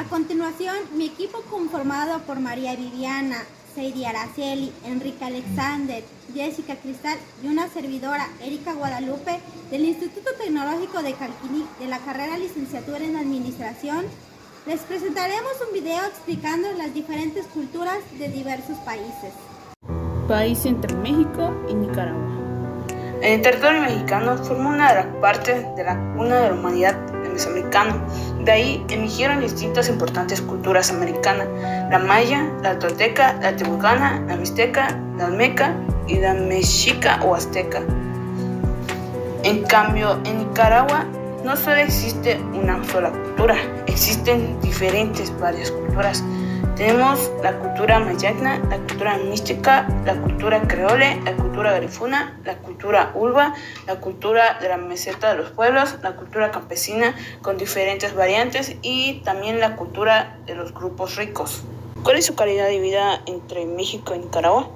A continuación, mi equipo conformado por María Viviana, Seidi Araceli, Enrique Alexander, Jessica Cristal y una servidora, Erika Guadalupe, del Instituto Tecnológico de Calquini, de la carrera Licenciatura en Administración, les presentaremos un video explicando las diferentes culturas de diversos países. País entre México y Nicaragua. El territorio mexicano forma una de las partes de la cuna de la humanidad mesoamericana. De ahí emergieron distintas importantes culturas americanas: la maya, la tolteca, la tehuacana, la mixteca, la olmeca y la mexica o azteca. En cambio, en Nicaragua no solo existe una sola cultura, existen varias culturas. Tenemos la cultura mayagna, la cultura mixteca, la cultura creole, la cultura garifuna, la cultura ulva, la cultura de la meseta de los pueblos, la cultura campesina con diferentes variantes y también la cultura de los grupos ricos. ¿Cuál es su calidad de vida entre México y Nicaragua?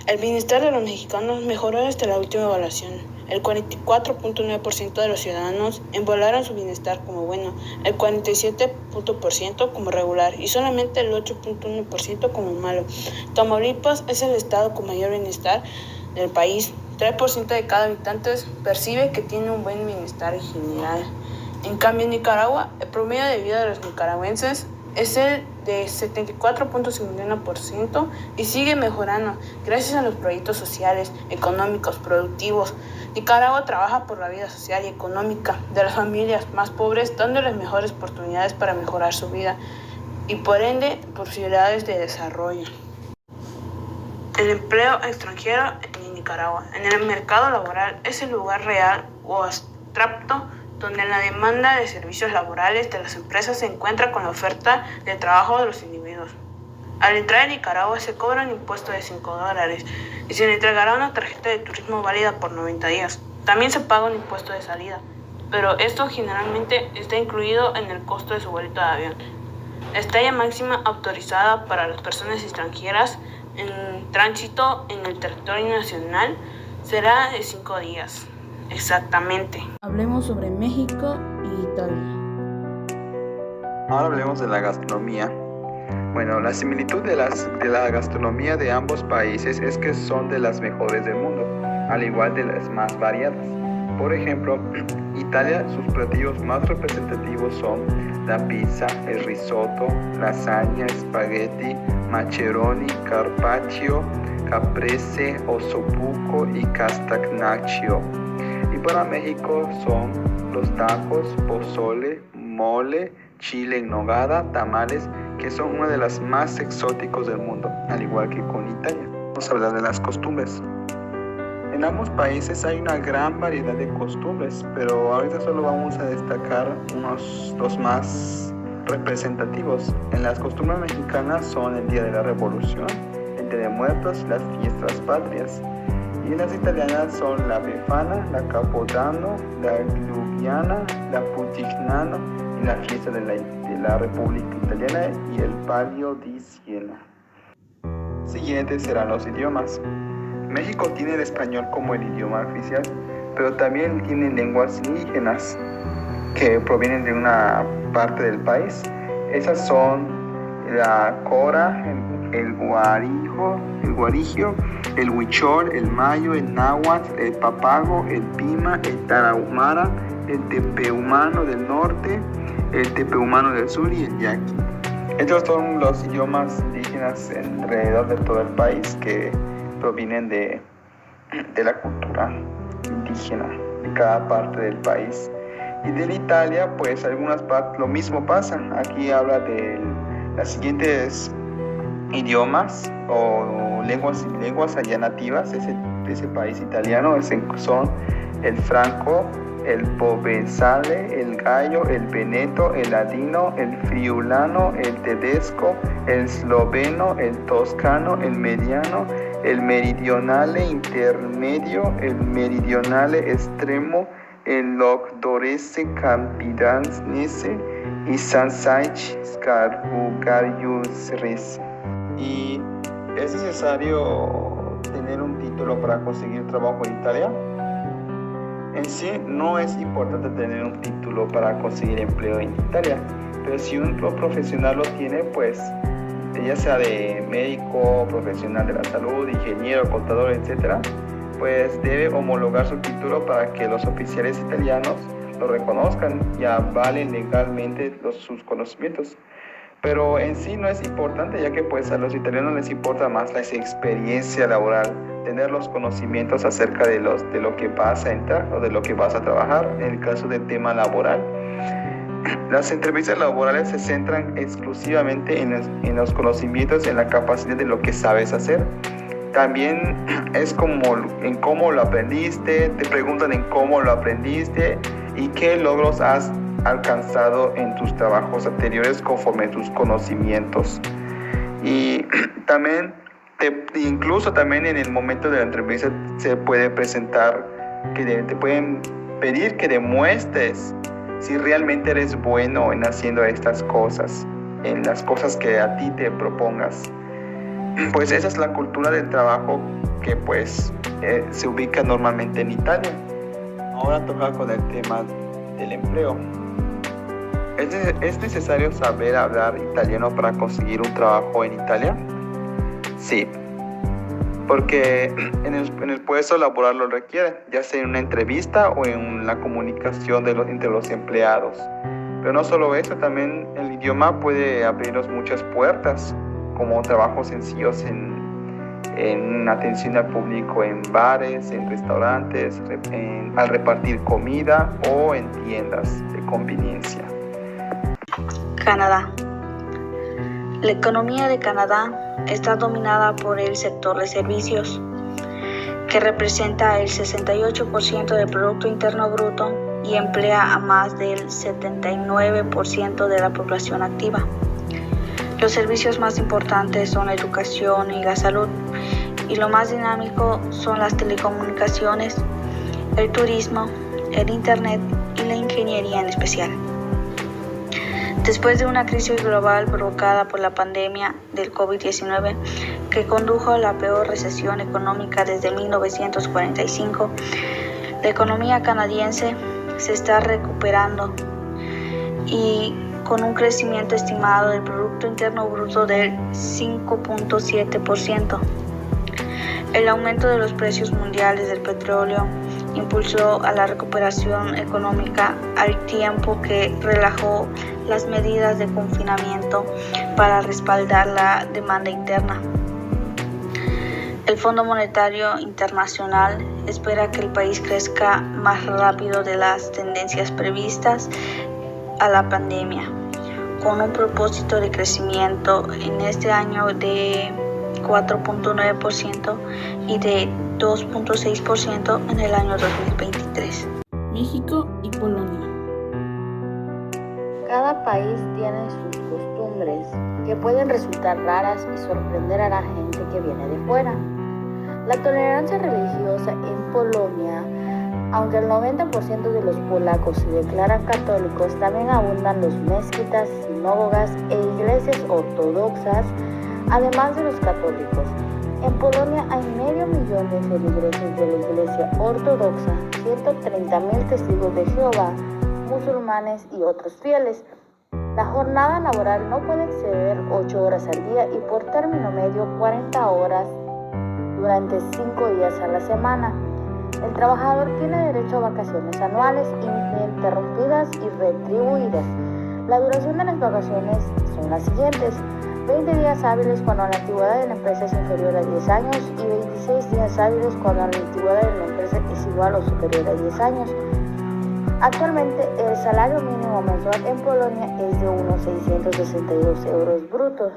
El bienestar de los mexicanos mejoró desde la última evaluación. El 44.9% de los ciudadanos evaluaron su bienestar como bueno, el 47% como regular y solamente el 8.1% como malo. Tamaulipas es el estado con mayor bienestar del país. 3% de cada habitante percibe que tiene un buen bienestar en general. En cambio, en Nicaragua, el promedio de vida de los nicaragüenses es el de 74.51% y sigue mejorando gracias a los proyectos sociales, económicos, productivos. Nicaragua trabaja por la vida social y económica de las familias más pobres, dándoles mejores oportunidades para mejorar su vida y por ende posibilidades de desarrollo. El empleo extranjero en Nicaragua. En el mercado laboral es el lugar real o abstracto donde la demanda de servicios laborales de las empresas se encuentra con la oferta de trabajo de los individuos. Al entrar en Nicaragua se cobra un impuesto de $5 y se le entregará una tarjeta de turismo válida por 90 días. También se paga un impuesto de salida, pero esto generalmente está incluido en el costo de su boleto de avión. La estadía máxima autorizada para las personas extranjeras en tránsito en el territorio nacional será de 5 días. Exactamente. Hablemos sobre México y Italia. Ahora hablemos de la gastronomía. Bueno, la similitud de la gastronomía de ambos países es que son de las mejores del mundo, al igual de las más variadas. Por ejemplo, Italia, sus platillos más representativos son la pizza, el risotto, lasaña, espagueti, maccheroni, carpaccio, caprese, ossobuco y castagnaccio. Y para México son los tacos, pozole, mole, chile en nogada, tamales, que son una de las más exóticos del mundo, al igual que con Italia. Vamos a hablar de las costumbres. En ambos países hay una gran variedad de costumbres, pero ahorita solo vamos a destacar los más representativos. En las costumbres mexicanas son el Día de la Revolución, el Día de Muertos y las fiestas patrias. Y en las italianas son la Befana, la Capodanno, la Glubiana, la Putignano y la fiesta de la República Italiana y el Palio di Siena. Siguientes serán los idiomas. México tiene el español como el idioma oficial, pero también tiene lenguas indígenas que provienen de una parte del país. Esas son la cora, el guarigio, el huichol, el mayo, el náhuatl, el papago, el pima, el tarahumara, el tepehumano del norte, el tepehumano del sur y el yaqui. Estos son los idiomas indígenas alrededor de todo el país que provienen de la cultura indígena de cada parte del país. Y de Italia, pues algunas partes lo mismo pasa. Aquí habla de las siguientes idiomas o lenguas allá nativas de ese país italiano. Son el franco, el provenzale, el gallo, el veneto, el ladino, el friulano, el tedesco, el esloveno, el toscano, el mediano, el meridionale intermedio, el meridionale extremo, el logdorese campidanese y sansaic scarbugarius. ¿Y es necesario tener un título para conseguir trabajo en Italia? En sí, no es importante tener un título para conseguir empleo en Italia, Pero si un profesional lo tiene, pues ya sea de médico, profesional de la salud, ingeniero, contador, etcétera, pues debe homologar su título para que los oficiales italianos lo reconozcan y avalen legalmente sus conocimientos. Pero en sí no es importante, ya que pues a los italianos les importa más la experiencia laboral, tener los conocimientos acerca de lo que vas a entrar o de lo que vas a trabajar en el caso del tema laboral. Las entrevistas laborales se centran exclusivamente en los conocimientos, en la capacidad de lo que sabes hacer. También es como en cómo lo aprendiste, te preguntan en cómo lo aprendiste y qué logros has alcanzado en tus trabajos anteriores conforme a tus conocimientos. Y también, incluso también en el momento de la entrevista se puede presentar, que te pueden pedir que demuestres si realmente eres bueno en haciendo estas cosas, en las cosas que a ti te propongas. Pues esa es la cultura del trabajo que pues se ubica normalmente en Italia. Ahora toca con el tema del empleo. ¿Es necesario saber hablar italiano para conseguir un trabajo en Italia? Sí, porque en el puesto laboral lo requiere, ya sea en una entrevista o en la comunicación entre los empleados. Pero no solo eso, también el idioma puede abrirnos muchas puertas, como trabajos sencillos en atención al público en bares, en restaurantes, al repartir comida o en tiendas de conveniencia. Canadá. La economía de Canadá está dominada por el sector de servicios, que representa el 68% del Producto Interno Bruto y emplea a más del 79% de la población activa. Los servicios más importantes son la educación y la salud, y lo más dinámico son las telecomunicaciones, el turismo, el internet y la ingeniería en especial. Después de una crisis global provocada por la pandemia del COVID-19, que condujo a la peor recesión económica desde 1945, la economía canadiense se está recuperando y con un crecimiento estimado del Producto Interno Bruto del 5.7%. El aumento de los precios mundiales del petróleo impulsó a la recuperación económica al tiempo que relajó las medidas de confinamiento para respaldar la demanda interna. El Fondo Monetario Internacional espera que el país crezca más rápido de las tendencias previstas a la pandemia, con un propósito de crecimiento en este año de 4.9% y de 2.6% en el año 2023. México y Polonia. Cada país tiene sus costumbres que pueden resultar raras y sorprender a la gente que viene de fuera. La tolerancia religiosa en Polonia, aunque el 90% de los polacos se declaran católicos, también abundan los mezquitas, sinagogas e iglesias ortodoxas, además de los católicos. En Polonia hay 500.000 de feligreses de la Iglesia Ortodoxa, 130.000 testigos de Jehová, musulmanes y otros fieles. La jornada laboral no puede exceder 8 horas al día y por término medio 40 horas durante 5 días a la semana. El trabajador tiene derecho a vacaciones anuales ininterrumpidas y retribuidas. La duración de las vacaciones son las siguientes: 20 días hábiles cuando la antigüedad de la empresa es inferior a 10 años y 26 días hábiles cuando la antigüedad de la empresa es igual o superior a 10 años. Actualmente, el salario mínimo mensual en Polonia es de unos 662 euros brutos.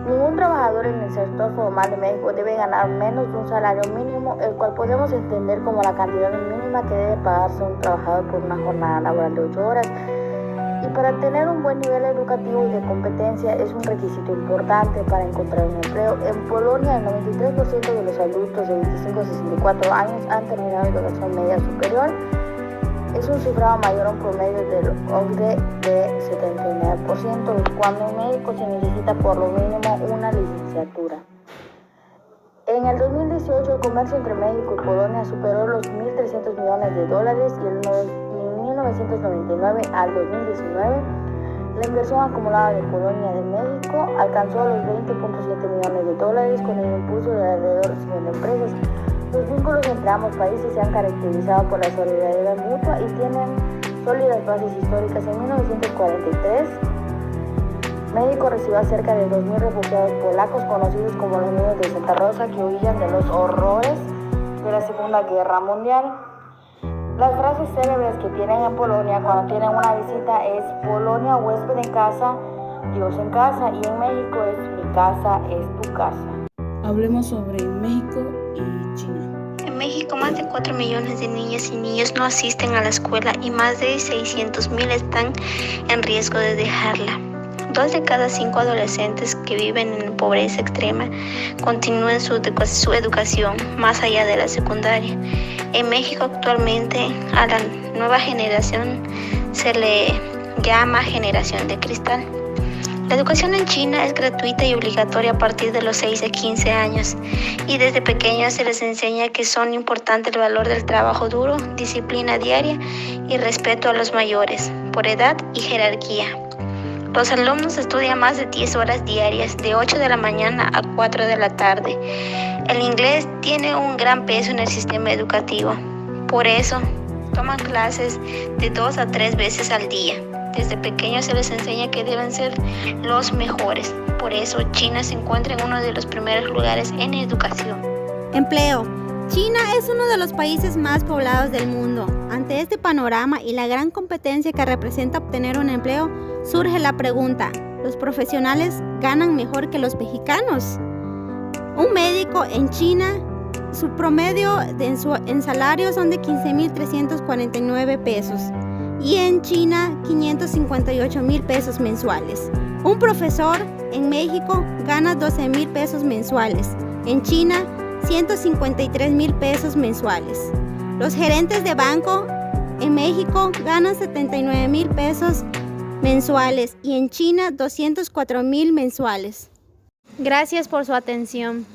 Ningún trabajador en el sector formal de México debe ganar menos de un salario mínimo, el cual podemos entender como la cantidad mínima que debe pagarse un trabajador por una jornada laboral de 8 horas. Y para tener un buen nivel educativo y de competencia es un requisito importante para encontrar un empleo. En Polonia, el 93% de los adultos de 25 a 64 años han terminado educación media superior. Es un cifrado mayor a un promedio del OCDE de 79%, cuando en México se necesita por lo mínimo una licenciatura. En el 2018, el comercio entre México y Polonia superó los $1.300 millones y en 1999 al 2019, la inversión acumulada de Polonia de México alcanzó los $20.7 millones con el impulso de alrededor de 100 empresas. Los vínculos entre ambos países se han caracterizado por la solidaridad mutua y tienen sólidas bases históricas. En 1943, México recibió a cerca de 2.000 refugiados polacos, conocidos como los niños de Santa Rosa, que huían de los horrores de la Segunda Guerra Mundial. Las frases célebres que tienen en Polonia cuando tienen una visita es: Polonia, huésped en casa, Dios en casa, y en México es: mi casa es tu casa. Hablemos sobre México y China. En México, más de 4 millones de niñas y niños no asisten a la escuela y más de 600,000 están en riesgo de dejarla. 2 de cada 5 adolescentes que viven en pobreza extrema continúan su educación más allá de la secundaria. En México actualmente a la nueva generación se le llama generación de cristal. La educación en China es gratuita y obligatoria a partir de los 6 a 15 años y desde pequeños se les enseña que son importantes el valor del trabajo duro, disciplina diaria y respeto a los mayores por edad y jerarquía. Los alumnos estudian más de 10 horas diarias, de 8 de la mañana a 4 de la tarde. El inglés tiene un gran peso en el sistema educativo. Por eso, toman clases de 2 a 3 veces al día. Desde pequeños se les enseña que deben ser los mejores. Por eso, China se encuentra en uno de los primeros lugares en educación. Empleo. China es uno de los países más poblados del mundo. Ante este panorama y la gran competencia que representa obtener un empleo, surge la pregunta: ¿los profesionales ganan mejor que los mexicanos? Un médico en China, su promedio en salario son de 15,349 pesos y en China 558,000 pesos mensuales. Un profesor en México gana 12,000 pesos mensuales. En China 153,000 pesos mensuales. Los gerentes de banco en México ganan 79,000 pesos mensuales y en China 204,000 mensuales. Gracias por su atención.